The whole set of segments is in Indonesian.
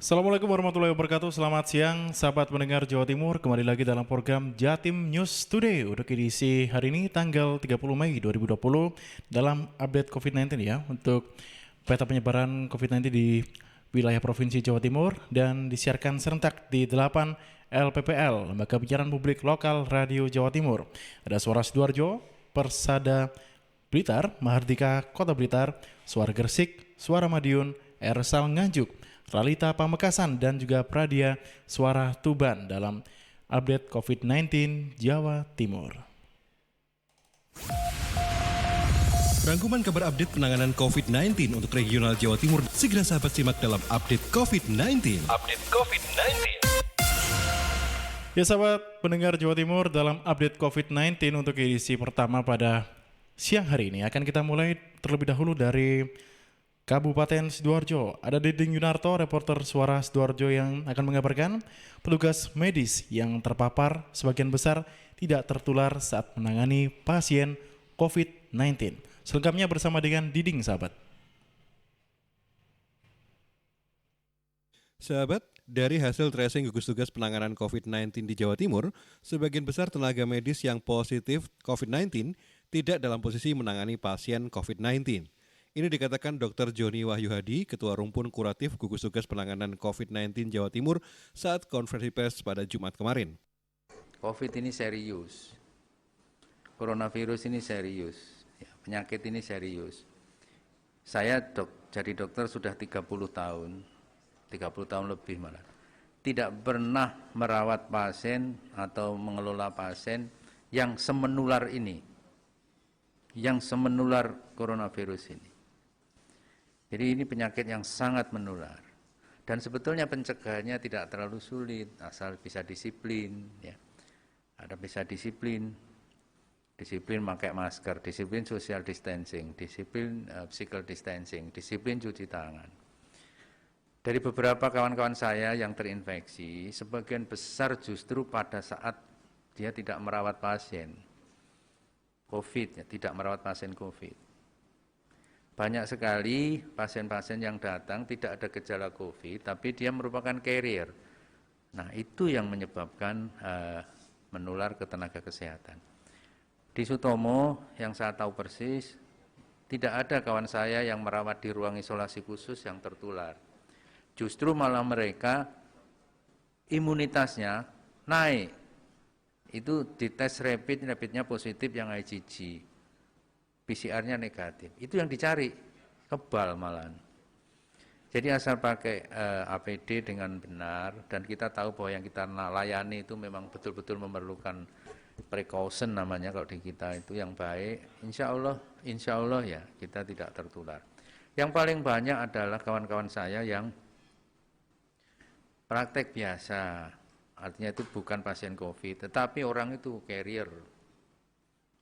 Assalamualaikum warahmatullahi wabarakatuh. Selamat siang sahabat pendengar Jawa Timur. Kembali lagi dalam program Jatim News Today untuk edisi hari ini tanggal 30 Mei 2020 dalam update COVID-19 ya, untuk peta penyebaran COVID-19 di wilayah Provinsi Jawa Timur dan disiarkan serentak di 8 LPPL, Lembaga Penyiaran Publik Lokal Radio Jawa Timur. Ada Suara Sidoarjo, Persada Blitar, Mahardika Kota Blitar, Suara Gresik, Suara Madiun, Ersal Nganjuk, Ralita Pamekasan, dan juga Pradia Suara Tuban dalam update COVID-19 Jawa Timur. Rangkuman kabar update penanganan COVID-19 untuk regional Jawa Timur segera sahabat simak dalam update COVID-19. Ya sahabat pendengar Jawa Timur, dalam update COVID-19 untuk edisi pertama pada siang hari ini akan kita mulai terlebih dahulu dari Kabupaten Sidoarjo. Ada Diding Yunarto, reporter Suara Sidoarjo, yang akan mengabarkan petugas medis yang terpapar sebagian besar tidak tertular saat menangani pasien COVID-19. Selengkapnya bersama dengan Diding, sahabat. Sahabat, dari hasil tracing gugus tugas penanganan COVID-19 di Jawa Timur, sebagian besar tenaga medis yang positif COVID-19 tidak dalam posisi menangani pasien COVID-19. Ini dikatakan Dr. Joni Wahyu Hadi, Ketua Rumpun Kuratif Gugus Tugas Penanganan COVID-19 Jawa Timur saat konferensi pers pada Jumat kemarin. COVID ini serius, coronavirus ini serius, ya, penyakit ini serius. Saya jadi dokter sudah 30 tahun lebih malah. Tidak pernah merawat pasien atau mengelola pasien yang semenular ini, yang semenular coronavirus ini. Jadi ini penyakit yang sangat menular, dan sebetulnya pencegahannya tidak terlalu sulit, asal bisa disiplin, ya. Ada bisa disiplin pakai masker, disiplin social distancing, disiplin physical distancing, disiplin cuci tangan. Dari beberapa kawan-kawan saya yang terinfeksi, sebagian besar justru pada saat dia tidak merawat pasien COVID, ya, tidak merawat pasien COVID. Banyak sekali pasien-pasien yang datang tidak ada gejala COVID, tapi dia merupakan carrier. Nah, itu yang menyebabkan menular ke tenaga kesehatan. Di Sutomo, yang saya tahu persis, tidak ada kawan saya yang merawat di ruang isolasi khusus yang tertular. Justru malah mereka imunitasnya naik. Itu dites rapidnya positif yang IgG. PCR-nya negatif, itu yang dicari, kebal malahan. Jadi asal pakai APD dengan benar, dan kita tahu bahwa yang kita layani itu memang betul-betul memerlukan precaution namanya kalau di kita itu yang baik, insya Allah ya kita tidak tertular. Yang paling banyak adalah kawan-kawan saya yang praktek biasa, artinya itu bukan pasien COVID, tetapi orang itu carrier,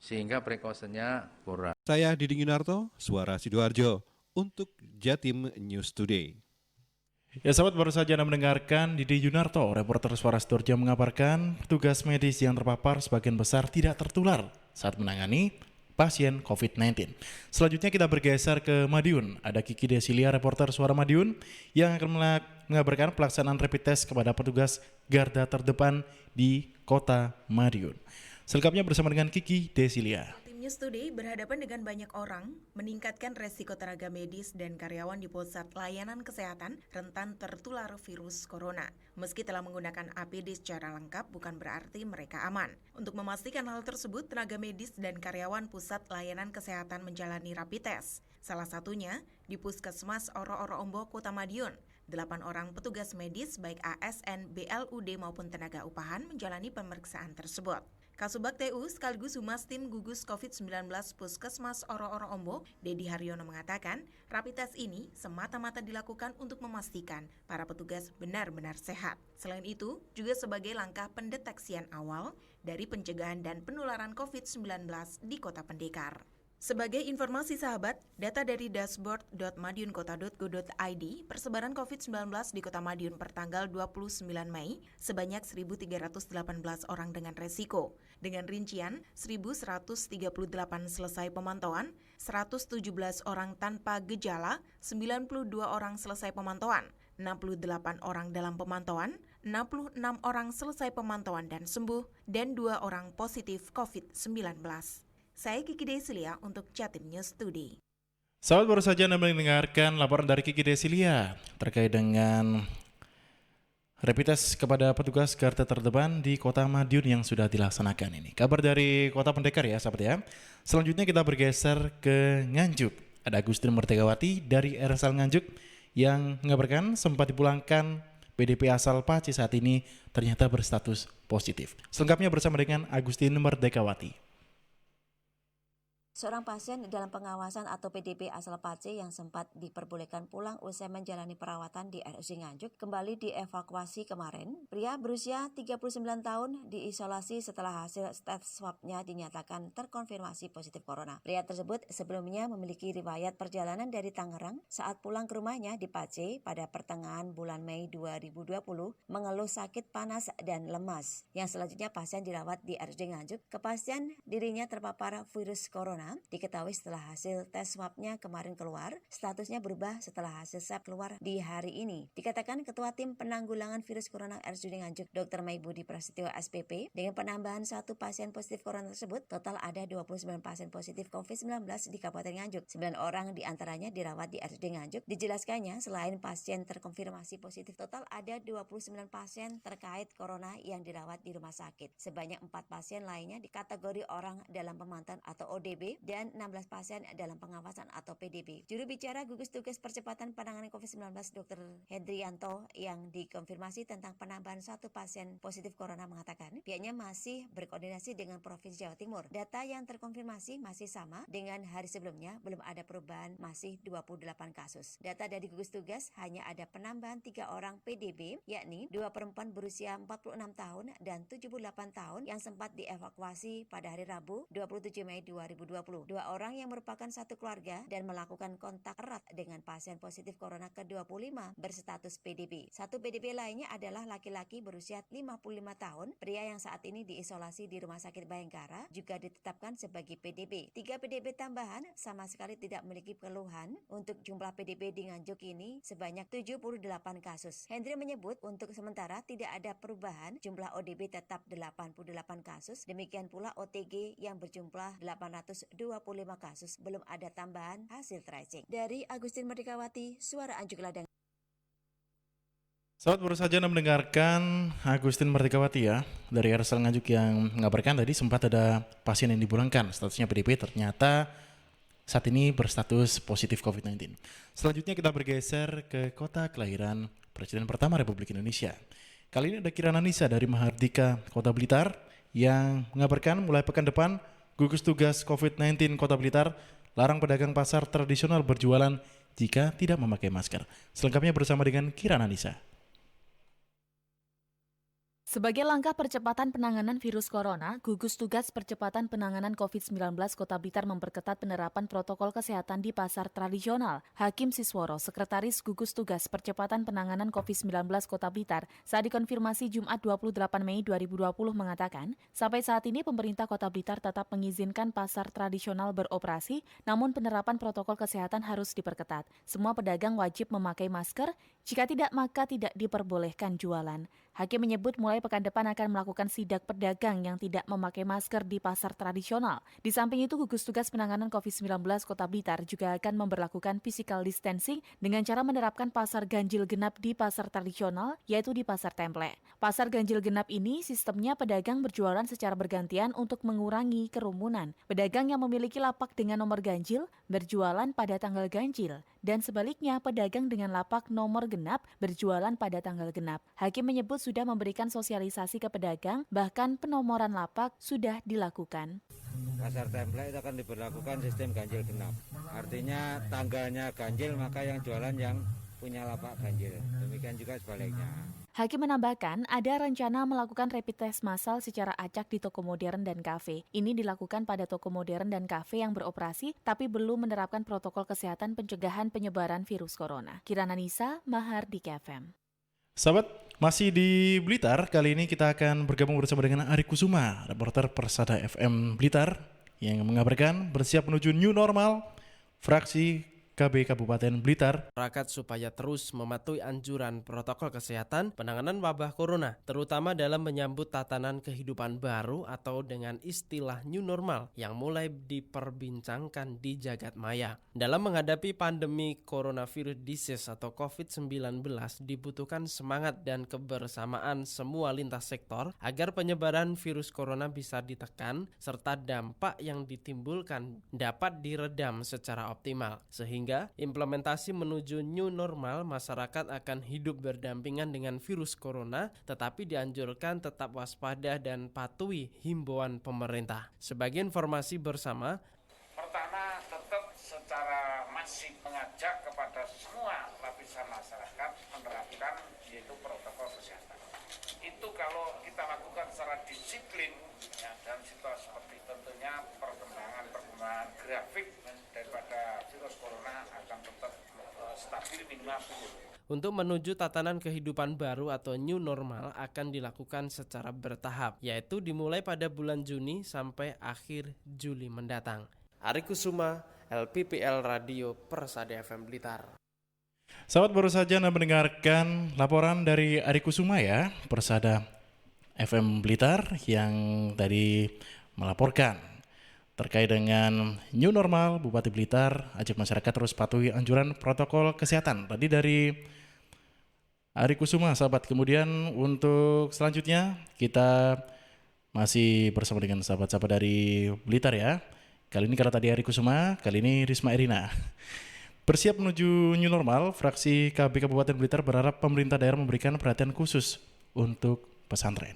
sehingga precautionnya kurang. Saya Diding Yunarto, Suara Sidoarjo, untuk Jatim News Today. Ya sahabat, baru saja Anda mendengarkan Didi Yunarto, reporter Suara Sidoarjo, mengabarkan petugas medis yang terpapar sebagian besar tidak tertular saat menangani pasien COVID-19. Selanjutnya kita bergeser ke Madiun. Ada Kiki Desilia, reporter Suara Madiun, yang akan mengabarkan pelaksanaan rapid test kepada petugas garda terdepan di kota Madiun. Selengkapnya bersama dengan Kiki Desilia. Tim News Today berhadapan dengan banyak orang, meningkatkan resiko tenaga medis dan karyawan di pusat layanan kesehatan rentan tertular virus corona. Meski telah menggunakan APD secara lengkap, bukan berarti mereka aman. Untuk memastikan hal tersebut, tenaga medis dan karyawan pusat layanan kesehatan menjalani rapid test. Salah satunya di Puskesmas Oro-Oro Ombok, Kota Madiun. 8 orang petugas medis baik ASN, BLUD maupun tenaga upahan menjalani pemeriksaan tersebut. Kasubag TU sekaligus Humas Tim Gugus COVID-19 Puskesmas Oro-Oro Ombok, Dedi Haryono, mengatakan rapid test ini semata-mata dilakukan untuk memastikan para petugas benar-benar sehat. Selain itu, juga sebagai langkah pendeteksian awal dari pencegahan dan penularan COVID-19 di Kota Pendekar. Sebagai informasi sahabat, data dari dashboard.madiunkota.go.id, persebaran COVID-19 di Kota Madiun pertanggal 29 Mei sebanyak 1.318 orang dengan resiko. Dengan rincian, 1.138 selesai pemantauan, 117 orang tanpa gejala, 92 orang selesai pemantauan, 68 orang dalam pemantauan, 66 orang selesai pemantauan dan sembuh, dan 2 orang positif COVID-19. Saya Kiki Desilia untuk Jatim News Today. Sahabat, baru saja Anda mendengarkan laporan dari Kiki Desilia terkait dengan rapid test kepada petugas garda terdepan di Kota Madiun yang sudah dilaksanakan ini. Kabar dari Kota Pendekar ya sahabat ya. Selanjutnya kita bergeser ke Nganjuk. Ada Agustin Merdekawati dari RSL Nganjuk yang mengabarkan sempat dipulangkan PDP asal Paci saat ini ternyata berstatus positif. Selengkapnya bersama dengan Agustin Merdekawati. Seorang pasien dalam pengawasan atau PDP asal Pace yang sempat diperbolehkan pulang usai menjalani perawatan di RSUD Nganjuk kembali dievakuasi kemarin. Pria berusia 39 tahun diisolasi setelah hasil tes swab-nya dinyatakan terkonfirmasi positif corona. Pria tersebut sebelumnya memiliki riwayat perjalanan dari Tangerang saat pulang ke rumahnya di Pace pada pertengahan bulan Mei 2020 mengeluh sakit panas dan lemas. Yang selanjutnya pasien dirawat di RSUD Nganjuk. Kepastian dirinya terpapar virus corona diketahui setelah hasil tes swab-nya kemarin keluar. Statusnya berubah setelah hasil swab keluar di hari ini. Dikatakan Ketua Tim Penanggulangan Virus Corona RSUD Nganjuk, Dr. Maibudi Prasetyo SPP, dengan penambahan 1 pasien positif corona tersebut, total ada 29 pasien positif COVID-19 di Kabupaten Nganjuk. 9 orang diantaranya dirawat di RSUD Nganjuk. Dijelaskannya, selain pasien terkonfirmasi positif, total ada 29 pasien terkait corona yang dirawat di rumah sakit. Sebanyak 4 pasien lainnya di kategori orang dalam pemantauan atau ODB, dan 16 pasien dalam pengawasan atau PDB. Juru bicara gugus tugas percepatan penanganan COVID-19 Dr. Hendrianto yang dikonfirmasi tentang penambahan 1 pasien positif corona mengatakan pihaknya masih berkoordinasi dengan Provinsi Jawa Timur. Data yang terkonfirmasi masih sama dengan hari sebelumnya, belum ada perubahan, masih 28 kasus. Data dari gugus tugas hanya ada penambahan 3 orang PDB, yakni 2 perempuan berusia 46 tahun dan 78 tahun yang sempat dievakuasi pada hari Rabu 27 Mei 2020. 2 orang yang merupakan satu keluarga dan melakukan kontak erat dengan pasien positif corona ke-25 berstatus PDB. 1 PDB lainnya adalah laki-laki berusia 55 tahun, pria yang saat ini diisolasi di Rumah Sakit Bayangkara juga ditetapkan sebagai PDB. 3 PDB tambahan sama sekali tidak memiliki keluhan. Untuk jumlah PDB di Nganjuk ini sebanyak 78 kasus. Hendri menyebut untuk sementara tidak ada perubahan, jumlah ODB tetap 88 kasus, demikian pula OTG yang berjumlah 825 kasus, belum ada tambahan hasil tracing. Dari Agustin Merdekawati, Suara Anjuk Ladang. Sahabat, baru saja Anda mendengarkan Agustin Merdekawati ya dari RSL Nganjuk yang mengabarkan tadi sempat ada pasien yang dipulangkan statusnya PDP ternyata saat ini berstatus positif COVID-19. Selanjutnya kita bergeser ke kota kelahiran Presiden pertama Republik Indonesia. Kali ini ada Kirana Nisa dari Mahardika Kota Blitar yang mengabarkan mulai pekan depan gugus tugas COVID-19 Kota Blitar larang pedagang pasar tradisional berjualan jika tidak memakai masker. Selengkapnya bersama dengan Kirana Nisa. Sebagai langkah percepatan penanganan virus corona, Gugus Tugas Percepatan Penanganan COVID-19 Kota Blitar memperketat penerapan protokol kesehatan di pasar tradisional. Hakim Sisworo, Sekretaris Gugus Tugas Percepatan Penanganan COVID-19 Kota Blitar, saat dikonfirmasi Jumat 28 Mei 2020 mengatakan, sampai saat ini pemerintah Kota Blitar tetap mengizinkan pasar tradisional beroperasi, namun penerapan protokol kesehatan harus diperketat. Semua pedagang wajib memakai masker, jika tidak maka tidak diperbolehkan jualan. Hakim menyebut mulai pekan depan akan melakukan sidak pedagang yang tidak memakai masker di pasar tradisional. Di samping itu, Gugus Tugas Penanganan COVID-19 Kota Blitar juga akan memberlakukan physical distancing dengan cara menerapkan pasar ganjil genap di pasar tradisional, yaitu di Pasar Templek. Pasar ganjil genap ini sistemnya pedagang berjualan secara bergantian untuk mengurangi kerumunan. Pedagang yang memiliki lapak dengan nomor ganjil berjualan pada tanggal ganjil, dan sebaliknya pedagang dengan lapak nomor genap berjualan pada tanggal genap. Hakim menyebut sudah memberikan sosialisasi ke pedagang, bahkan penomoran lapak sudah dilakukan. Pasar Templek itu akan diberlakukan sistem ganjil genap. Artinya tanggalnya ganjil maka yang jualan yang punya lapak ganjil. Demikian juga sebaliknya. Hakim menambahkan ada rencana melakukan rapid test massal secara acak di toko modern dan kafe. Ini dilakukan pada toko modern dan kafe yang beroperasi tapi belum menerapkan protokol kesehatan pencegahan penyebaran virus corona. Kirana Nisa, Mahardika FM. Sahabat, masih di Blitar, kali ini kita akan bergabung bersama dengan Ari Kusuma, reporter Persada FM Blitar, yang mengabarkan bersiap menuju new normal, fraksi KB Kabupaten Blitar. Masyarakat supaya terus mematuhi anjuran protokol kesehatan penanganan wabah corona, terutama dalam menyambut tatanan kehidupan baru atau dengan istilah new normal yang mulai diperbincangkan di jagat maya. Dalam menghadapi pandemi coronavirus disease atau COVID-19 dibutuhkan semangat dan kebersamaan semua lintas sektor agar penyebaran virus corona bisa ditekan serta dampak yang ditimbulkan dapat diredam secara optimal. Sehingga implementasi menuju new normal, masyarakat akan hidup berdampingan dengan virus corona, tetapi dianjurkan tetap waspada dan patuhi himbauan pemerintah. Sebagai informasi bersama, pertama tetap secara masif mengajak kepada semua lapisan masyarakat menerapkan yaitu protokol kesehatan. Itu kalau kita lakukan secara disiplin ya, dan situasi seperti tentunya perkembangan grafik daripada virus corona akan tetap stabil minimal turun. Untuk menuju tatanan kehidupan baru atau new normal akan dilakukan secara bertahap, yaitu dimulai pada bulan Juni sampai akhir Juli mendatang. Ari Kusuma, LPPL Radio Persada FM Blitar. Sahabat, baru saja Anda mendengarkan laporan dari Ari Kusuma ya, Persada FM Blitar yang tadi melaporkan terkait dengan new normal. Bupati Blitar ajak masyarakat terus patuhi anjuran protokol kesehatan. Tadi dari Ari Kusuma, sahabat. Kemudian untuk selanjutnya kita masih bersama dengan sahabat-sahabat dari Blitar ya. Kali ini karena tadi Ari Kusuma, kali ini Risma Erina. Bersiap menuju new normal, fraksi KB Kabupaten Blitar berharap pemerintah daerah memberikan perhatian khusus untuk pesantren.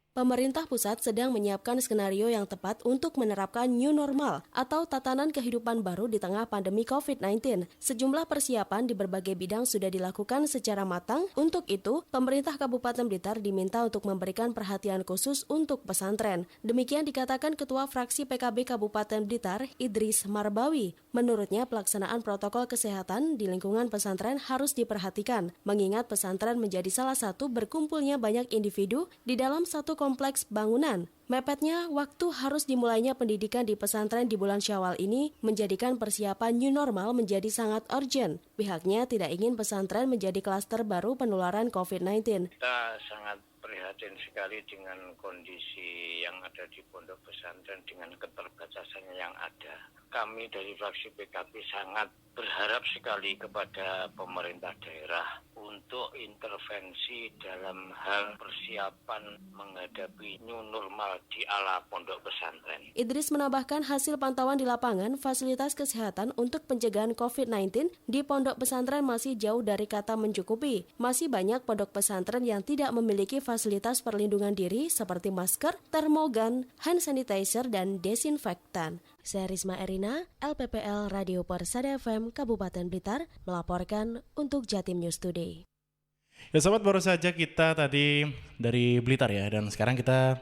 Pemerintah pusat sedang menyiapkan skenario yang tepat untuk menerapkan new normal atau tatanan kehidupan baru di tengah pandemi COVID-19. Sejumlah persiapan di berbagai bidang sudah dilakukan secara matang. Untuk itu, pemerintah Kabupaten Blitar diminta untuk memberikan perhatian khusus untuk pesantren. Demikian dikatakan Ketua Fraksi PKB Kabupaten Blitar, Idris Marbawi. Menurutnya, pelaksanaan protokol kesehatan di lingkungan pesantren harus diperhatikan, mengingat pesantren menjadi salah satu berkumpulnya banyak individu di dalam satu kompleks bangunan. Mepetnya waktu harus dimulainya pendidikan di pesantren di bulan Syawal ini menjadikan persiapan new normal menjadi sangat urgent. Pihaknya tidak ingin pesantren menjadi klaster baru penularan COVID-19. Kita sangat prihatin sekali dengan kondisi yang ada di pondok pesantren dengan keterbatasannya yang ada. Kami dari fraksi PKB sangat berharap sekali kepada pemerintah daerah untuk intervensi dalam hal persiapan menghadapi new normal di ala pondok pesantren. Idris menambahkan hasil pantauan di lapangan, fasilitas kesehatan untuk pencegahan COVID-19 di pondok pesantren masih jauh dari kata mencukupi. Masih banyak pondok pesantren yang tidak memiliki fasilitas perlindungan diri seperti masker, termogan, hand sanitizer, dan desinfektan. Saya Risma Erina, LPPL Radio Persada FM Kabupaten Blitar, melaporkan untuk Jatim News Today. Ya sahabat, baru saja kita tadi dari Blitar ya, dan sekarang kita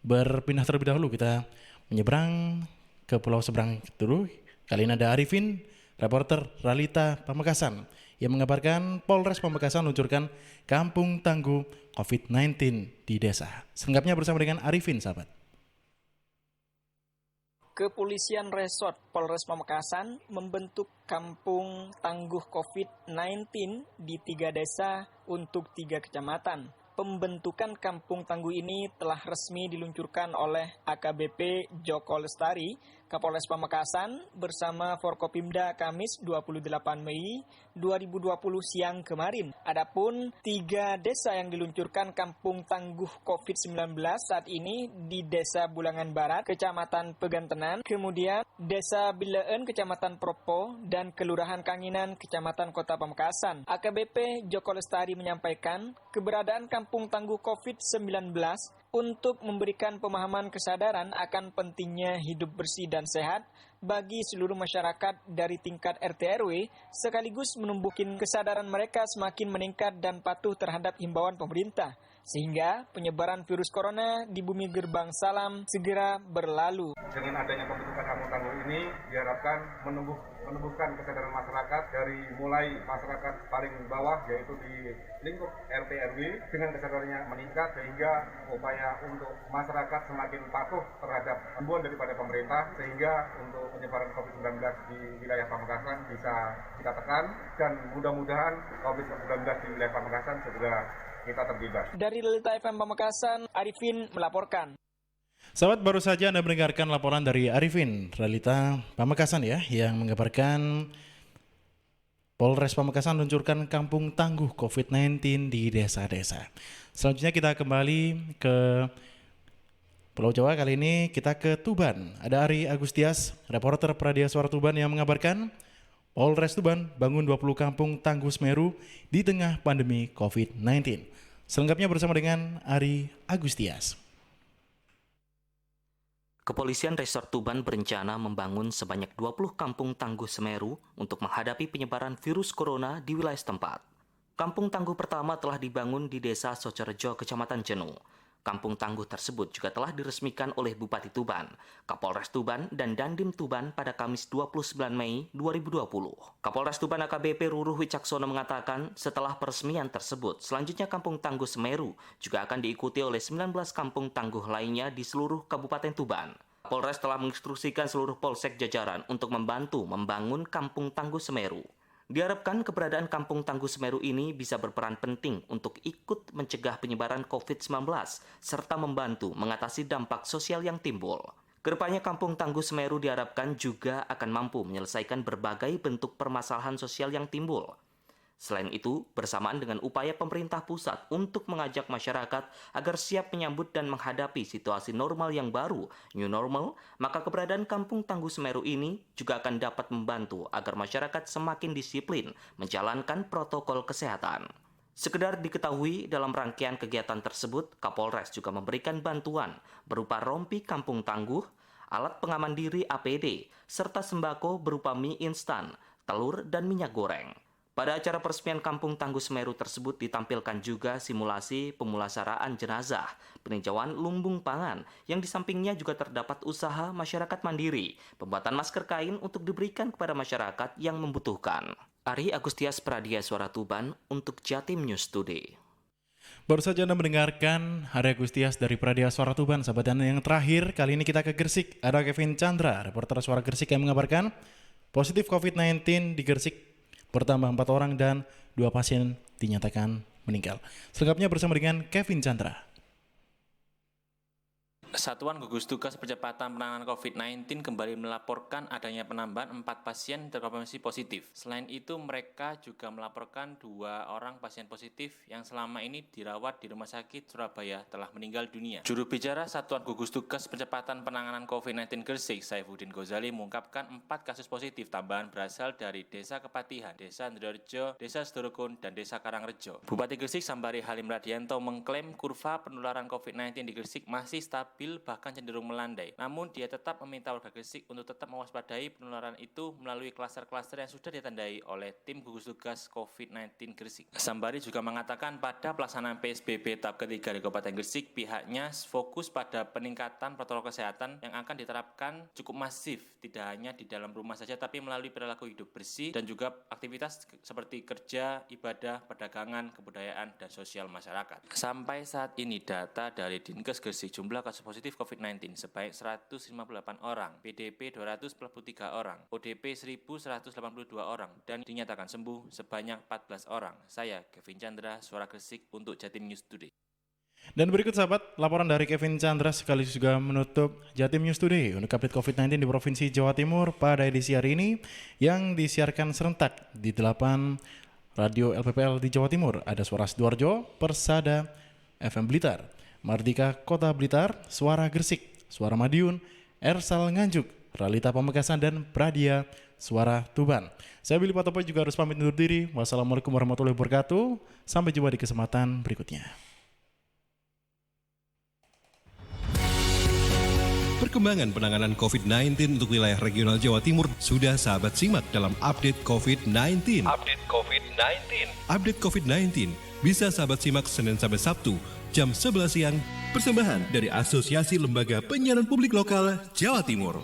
berpindah terlebih dahulu. Kita menyeberang ke pulau seberang dulu. Kali ini ada Arifin, reporter Ralita Pamekasan, yang mengabarkan Polres Pamekasan meluncurkan Kampung Tangguh COVID-19 di desa. Selengkapnya bersama dengan Arifin, sahabat. Kepolisian Resort Polres Pamekasan membentuk Kampung Tangguh COVID-19 di 3 desa untuk 3 kecamatan. Pembentukan Kampung Tangguh ini telah resmi diluncurkan oleh AKBP Joko Lestari, Kapolres Pamekasan bersama Forkopimda Kamis 28 Mei 2020 siang kemarin. Adapun 3 desa yang diluncurkan Kampung Tangguh COVID-19 saat ini di Desa Bulangan Barat, Kecamatan Pegantenan, kemudian Desa Bileen, Kecamatan Propo, dan Kelurahan Kanginan, Kecamatan Kota Pamekasan. AKBP Joko Lestari menyampaikan keberadaan Kampung Tangguh COVID-19 untuk memberikan pemahaman kesadaran akan pentingnya hidup bersih dan sehat bagi seluruh masyarakat dari tingkat RT RW, sekaligus menumbuhkan kesadaran mereka semakin meningkat dan patuh terhadap himbauan pemerintah, sehingga penyebaran virus corona di bumi Gerbang Salam segera berlalu. Dengan adanya pembentukan Kampung Tangguh ini diharapkan menumbuh menumbuhkan kesadaran masyarakat dari mulai masyarakat paling bawah yaitu di lingkup RT RW dengan kesadarannya meningkat sehingga upaya untuk masyarakat semakin patuh terhadap himbauan daripada pemerintah sehingga untuk penyebaran COVID-19 di wilayah Pamekasan bisa kita tekan dan mudah-mudahan COVID-19 di wilayah Pamekasan segera kita terbebas. Dari Lelita FM Pamekasan, Arifin melaporkan. Sahabat, baru saja Anda mendengarkan laporan dari Arifin, Realita Pamekasan ya, yang mengabarkan Polres Pamekasan meluncurkan kampung tangguh COVID-19 di desa-desa. Selanjutnya kita kembali ke Pulau Jawa, kali ini kita ke Tuban. Ada Ari Agustias, reporter Pradia Suara Tuban yang mengabarkan Polres Tuban bangun 20 kampung tangguh Semeru di tengah pandemi COVID-19. Selengkapnya bersama dengan Ari Agustias. Kepolisian Resort Tuban berencana membangun sebanyak 20 kampung tangguh Semeru untuk menghadapi penyebaran virus corona di wilayah setempat. Kampung tangguh pertama telah dibangun di Desa Socorejo, Kecamatan Jenu. Kampung tangguh tersebut juga telah diresmikan oleh Bupati Tuban, Kapolres Tuban, dan Dandim Tuban pada Kamis 29 Mei 2020. Kapolres Tuban AKBP Ruruh Wicaksono mengatakan setelah peresmian tersebut, selanjutnya Kampung Tangguh Semeru juga akan diikuti oleh 19 kampung tangguh lainnya di seluruh Kabupaten Tuban. Polres telah menginstruksikan seluruh polsek jajaran untuk membantu membangun Kampung Tangguh Semeru. Diharapkan keberadaan Kampung Tangguh Semeru ini bisa berperan penting untuk ikut mencegah penyebaran COVID-19 serta membantu mengatasi dampak sosial yang timbul. Kedepannya Kampung Tangguh Semeru diharapkan juga akan mampu menyelesaikan berbagai bentuk permasalahan sosial yang timbul. Selain itu, bersamaan dengan upaya pemerintah pusat untuk mengajak masyarakat agar siap menyambut dan menghadapi situasi normal yang baru, new normal, maka keberadaan Kampung Tangguh Semeru ini juga akan dapat membantu agar masyarakat semakin disiplin menjalankan protokol kesehatan. Sekedar diketahui, dalam rangkaian kegiatan tersebut, Kapolres juga memberikan bantuan berupa rompi Kampung Tangguh, alat pengaman diri APD, serta sembako berupa mie instan, telur, dan minyak goreng. Pada acara peresmian Kampung Tangguh Semeru tersebut ditampilkan juga simulasi pemulasaraan jenazah, peninjauan lumbung pangan, yang di sampingnya juga terdapat usaha masyarakat mandiri, pembuatan masker kain untuk diberikan kepada masyarakat yang membutuhkan. Ari Agustias, Pradia Suara Tuban untuk Jatim News Today. Baru saja Anda mendengarkan Ari Agustias dari Pradia Suara Tuban. Sahabat, dan yang terakhir, kali ini kita ke Gresik. Ada Kevin Chandra, reporter Suara Gresik yang mengabarkan positif COVID-19 di Gresik bertambah 4 orang dan 2 pasien dinyatakan meninggal. Selengkapnya bersama dengan Kevin Chandra. Satuan Gugus Tugas Percepatan Penanganan COVID-19 kembali melaporkan adanya penambahan 4 pasien terkonfirmasi positif. Selain itu, mereka juga melaporkan 2 orang pasien positif yang selama ini dirawat di Rumah Sakit Surabaya telah meninggal dunia. Juru bicara Satuan Gugus Tugas Percepatan Penanganan COVID-19 Gresik, Saifuddin Ghazali, mengungkapkan 4 kasus positif tambahan berasal dari Desa Kepatihan, Desa Ndorejo, Desa Sedorokun, dan Desa Karangrejo. Bupati Gresik Sambari Halim Radianto mengklaim kurva penularan COVID-19 di Gresik masih stabil bahkan cenderung melandai. Namun dia tetap meminta warga Gresik untuk tetap mewaspadai penularan itu melalui klaster-klaster yang sudah ditandai oleh tim gugus tugas COVID-19 Gresik. Sambari juga mengatakan pada pelaksanaan PSBB tahap ketiga di Kabupaten Gresik, pihaknya fokus pada peningkatan protokol kesehatan yang akan diterapkan cukup masif, tidak hanya di dalam rumah saja tapi melalui perilaku hidup bersih dan juga aktivitas seperti kerja, ibadah, perdagangan, kebudayaan, dan sosial masyarakat. Sampai saat ini data dari Dinkes Gresik, jumlah kasus positif COVID-19 sebanyak 158 orang, PDP 243 orang, ODP 1182 orang, dan dinyatakan sembuh sebanyak 14 orang. Saya, Kevin Chandra, Suara Gresik untuk Jatim News Today. Dan berikut sahabat, laporan dari Kevin Chandra sekaligus juga menutup Jatim News Today untuk update COVID-19 di Provinsi Jawa Timur pada edisi hari ini yang disiarkan serentak di 8 radio LPPL di Jawa Timur. Ada Suara Sidoarjo, Persada, FM Blitar, Mardika Kota Blitar, Suara Gresik, Suara Madiun, Ersal Nganjuk, Realita Pamekasan, dan Pradia Suara Tuban. Saya Billy Patopo juga harus pamit undur diri. Wassalamualaikum warahmatullahi wabarakatuh. Sampai jumpa di kesempatan berikutnya. Perkembangan penanganan COVID-19 untuk wilayah regional Jawa Timur sudah sahabat simak dalam Update COVID-19. Update COVID-19. Update COVID-19 bisa sahabat simak Senin sampai Sabtu jam 11 siang, persembahan dari Asosiasi Lembaga Penyiaran Publik Lokal Jawa Timur.